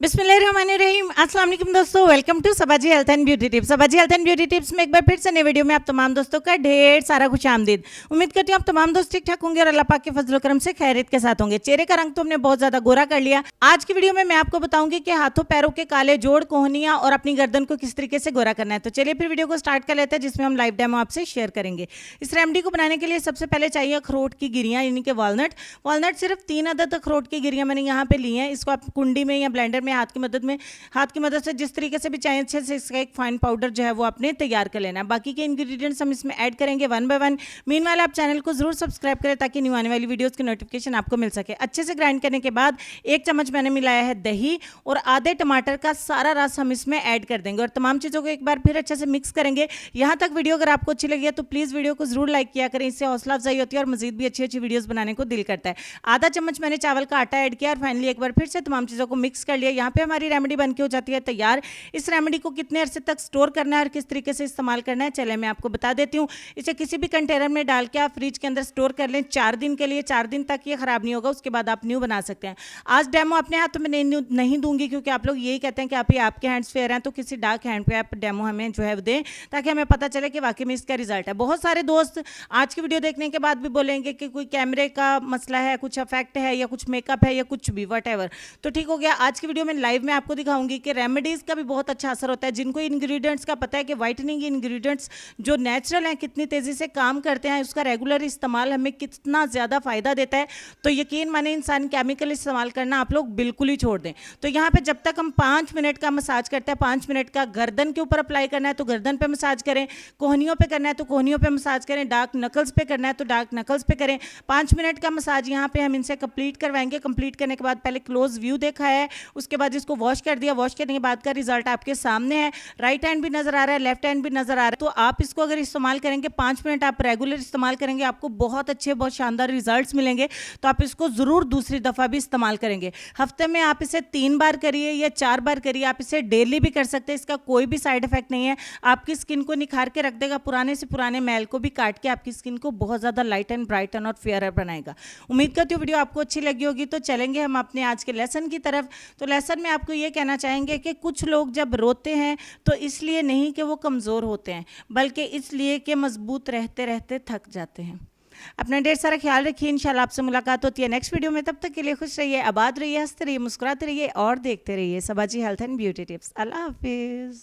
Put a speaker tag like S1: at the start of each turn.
S1: बिस्मिल्लाहिर्रहमानिर्रहीम। अस्सलाम वालेकुम दोस्तों, welcome to Saba ji health and beauty tips. Saba ji health and beauty tips में एक बार फिर से नई वीडियो में आप तमाम दोस्तों का ढेर सारा खुश आमदीद। उम्मीद करती हूँ आप तमाम दोस्त ठीक ठाक होंगे और अल्लाह पाक के फजल करम से खैरियत के साथ होंगे। चेहरे का रंग तो हमने बहुत ज्यादा गोरा कर लिया। आज की वीडियो में मैं आपको बताऊंगी कि हाथों पैरों के काले जोड़, कोहनियां और अपनी गर्दन को किस तरीके से गोरा करना है। तो चलिए फिर वीडियो को स्टार्ट कर लेते हैं, जिसमें हम लाइव डेमो आपसे शेयर करेंगे। इस रेमेडी को बनाने के लिए सबसे पहले चाहिए अखरोट की गिरियां, यानी कि वॉलनट। वॉलनट सिर्फ 3 अदद अखरोट की गिरियां मैंने यहाँ पे ली हैं। इसको आप कुंडी में या ब्लेंडर में हाथ की मदद से जिस तरीके से भी चाहे अच्छे से इसका एक फाइन पाउडर जो है वो आपने तैयार कर लेना है। बाकी के इंग्रेडिएंट्स हम इसमें ऐड करेंगे वन बाय वन। मीनवाइल आप चैनल को जरूर सब्सक्राइब करें ताकि न्यू आने वाली वीडियोस की नोटिफिकेशन आपको मिल सके। अच्छे से ग्राइंड करने के बाद 1 चम्मच मैंने मिलाया है दही और आधे टमाटर का सारा रस हम इसमें ऐड कर देंगे और तमाम चीज़ों को एक बार फिर अच्छे से मिक्स करेंगे। यहाँ तक वीडियो अगर आपको अच्छी लगी है तो प्लीज़ वीडियो को जरूर लाइक किया करें, इससे हौसला अफजाई होती है और मजीद भी अच्छी अच्छी वीडियोस बनाने को दिल करता है। आधा चम्मच मैंने चावल का आटा ऐड किया और फाइनली एक बार फिर से तमाम चीज़ों को मिक्स कर लिया। यहाँ पे हमारी रेमेडी बन के हो जाती है तैयार। इस रेमेडी को कितने अरसे तक स्टोर करना है और किस तरीके से इस्तेमाल करना है चले मैं आपको बता देती हूँ। इसे किसी भी कंटेनर में डाल के आप फ्रिज के अंदर स्टोर कर लें 4 दिन के लिए। 4 दिन तक ये खराब नहीं होगा, उसके बाद आप न्यू बना सकते हैं। आज डेमो अपने हाथ में नहीं दूंगी क्योंकि आप लोग यही कहते हैं कि आप ये आपके हैंड्स फेयर हैं, तो किसी डार्क हैंड पे आप डेमो हमें जो है दें ताकि हमें पता चले कि वाकई में इसका रिजल्ट है। बहुत सारे दोस्त आज की वीडियो देखने के बाद भी बोलेंगे कि कोई कैमरे का मसला है, कुछ इफेक्ट है या कुछ मेकअप है या कुछ भी वट। तो ठीक हो गया, आज की वीडियो में लाइव में आपको दिखाऊंगी कि रेमेडीज का भी बहुत अच्छा असर होता है। जिनको इंग्रेडिएंट्स का पता है कि वाइटनिंग इंग्रेडिएंट्स जो नेचुरल हैं कितनी तेजी से काम करते हैं, उसका रेगुलर इस्तेमाल हमें कितना ज़्यादा फायदा देता है, तो यकीन माने इंसान केमिकल इस्तेमाल करना आप लोग बिल्कुल ही छोड़ दें। तो यहाँ पे जब तक हम 5 मिनट का मसाज करते हैं, 5 मिनट का गर्दन के ऊपर अप्लाई करना है तो गर्दन पे मसाज करें, कोहनियों पे करना है तो कोहनियों पे मसाज करें, डार्क नकल्स पे करना है तो डार्क नकल्स पे करें। 5 मिनट का मसाज यहाँ पे हम इनसे कंप्लीट करवाएंगे। कंप्लीट करने के बाद पहले क्लोज व्यू देखा है, उसके बाद इसको वॉश कर दिया। वॉश करने के बाद का रिजल्ट आपके सामने है। राइट हैंड भी नजर आ रहा है, लेफ्ट हैंड भी नजर आ रहा है। तो आप इसको अगर इस्तेमाल करेंगे 5 मिनट आप रेगुलर इस्तेमाल करेंगे, आपको बहुत अच्छे बहुत शानदार रिजल्ट्स मिलेंगे। तो आप इसको जरूर दूसरी दफा भी इस्तेमाल करेंगे। हफ्ते में आप इसे 3 बार करिए या 4 बार करिए, आप इसे डेली भी कर सकते हैं। इसका कोई भी साइड इफेक्ट नहीं है, आपकी स्किन को निखार के रख देगा, पुराने से पुराने मैल को भी काट के आपकी स्किन को बहुत ज्यादा लाइटन, ब्राइटन और फेयरर बनाएगा। उम्मीद करती हूँ वीडियो आपको अच्छी लगी होगी। तो चलेंगे हम अपने आज के लेसन की तरफ। तो लेसन में आपको ये कहना चाहेंगे कि कुछ लोग जब रोते हैं तो इसलिए नहीं कि वो कमज़ोर होते हैं, बल्कि इसलिए कि मजबूत रहते रहते थक जाते हैं। अपना ढेर सारा ख्याल रखिए। इंशाल्लाह आपसे मुलाकात होती है नेक्स्ट वीडियो में। तब तक के लिए खुश रहिए, आबाद रहिए, हंसते रहिए, मुस्कुराते रहिए और देखते रहिए सबा ji health and beauty tips. अल्लाह हाफिज़।